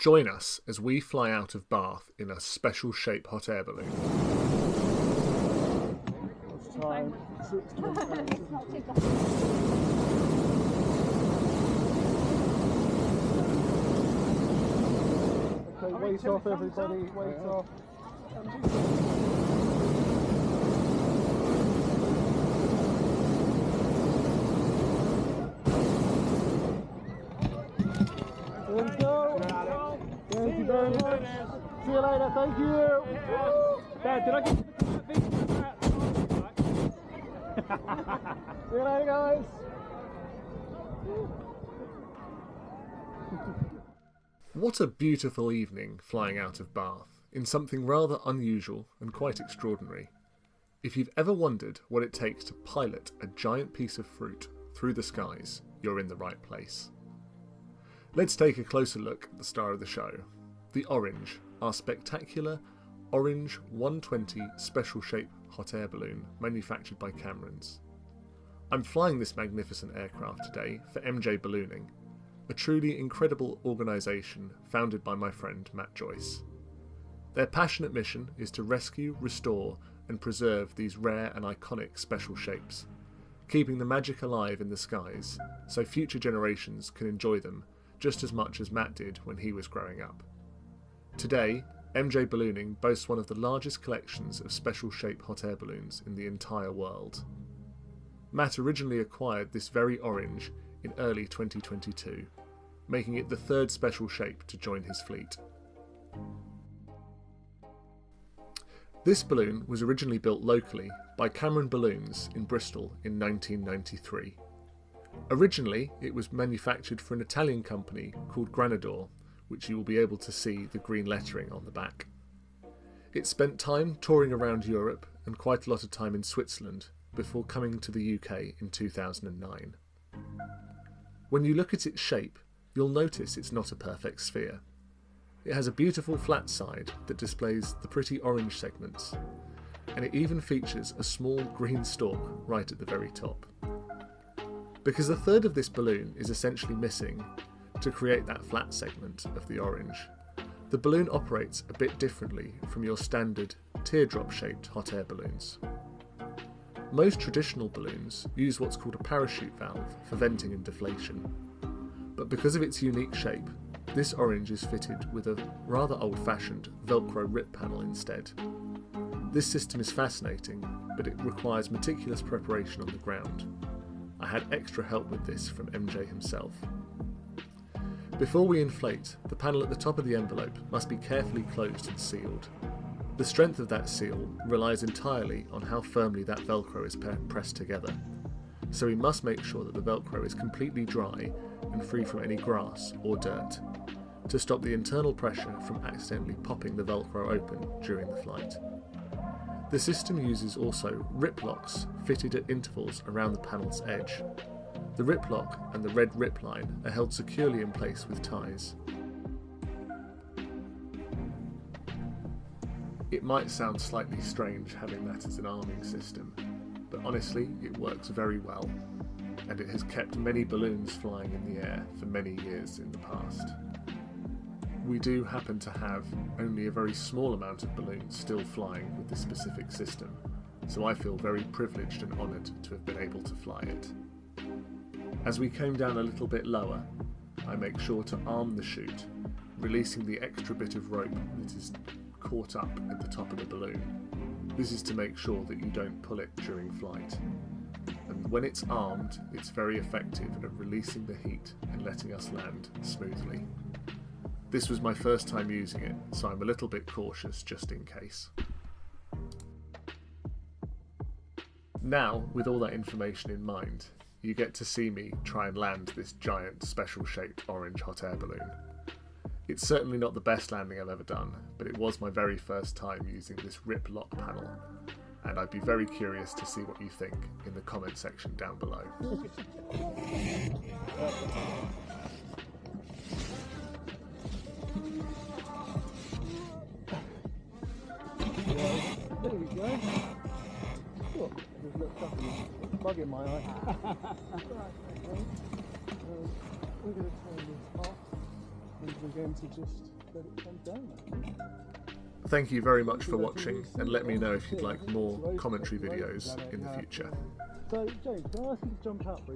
Join us as we fly out of Bath in a special shape hot air balloon. It's time. 6:28. Okay, weight off everybody, weight off. There we go. Thank you very much. See you later, thank you. Dad, did I get See you later, guys. What a beautiful evening flying out of Bath in something rather unusual and quite extraordinary. If you've ever wondered what it takes to pilot a giant piece of fruit through the skies, you're in the right place. Let's take a closer look at the star of the show, the Orange, our spectacular Orange 120 special shape hot air balloon manufactured by Cameron's. I'm flying this magnificent aircraft today for MJ Ballooning, a truly incredible organisation founded by my friend Matt Joyce. Their passionate mission is to rescue, restore and preserve these rare and iconic special shapes, keeping the magic alive in the skies so future generations can enjoy them just as much as Matt did when he was growing up. Today, MJ Ballooning boasts one of the largest collections of special shape hot air balloons in the entire world. Matt originally acquired this very Orange in early 2022, making it the third special shape to join his fleet. This balloon was originally built locally by Cameron Balloons in Bristol in 1993. Originally, it was manufactured for an Italian company called Granador, which you will be able to see the green lettering on the back. It spent time touring around Europe and quite a lot of time in Switzerland before coming to the UK in 2009. When you look at its shape, you'll notice it's not a perfect sphere. It has a beautiful flat side that displays the pretty orange segments, and it even features a small green stalk right at the very top. Because a third of this balloon is essentially missing to create that flat segment of the orange, the balloon operates a bit differently from your standard teardrop-shaped hot air balloons. Most traditional balloons use what's called a parachute valve for venting and deflation, but because of its unique shape, this orange is fitted with a rather old-fashioned Velcro Rip panel instead. This system is fascinating, but it requires meticulous preparation on the ground. I had extra help with this from MJ himself. Before we inflate, the panel at the top of the envelope must be carefully closed and sealed. The strength of that seal relies entirely on how firmly that Velcro is pressed together, so we must make sure that the Velcro is completely dry and free from any grass or dirt, to stop the internal pressure from accidentally popping the Velcro open during the flight. The system uses also rip locks fitted at intervals around the panel's edge. The rip lock and the red rip line are held securely in place with ties. It might sound slightly strange having that as an arming system, but honestly it works very well, and it has kept many balloons flying in the air for many years in the past. We do happen to have only a very small amount of balloons still flying with this specific system, so I feel very privileged and honoured to have been able to fly it. As we came down a little bit lower, I make sure to arm the chute, releasing the extra bit of rope that is caught up at the top of the balloon. This is to make sure that you don't pull it during flight. And when it's armed, it's very effective at releasing the heat and letting us land smoothly. This was my first time using it, so I'm a little bit cautious just in case. Now, with all that information in mind, you get to see me try and land this giant special shaped orange hot air balloon. It's certainly not the best landing I've ever done, but it was my very first time using this rip lock panel, and I'd be very curious to see what you think in the comment section down below. There we go. Look, there's a little fucking bug in my eye. We're going to turn this off. again to just let it come down. Thank you very much for watching, and let me know if you'd like more commentary videos in the future. So, James, can I ask you to jump out, please?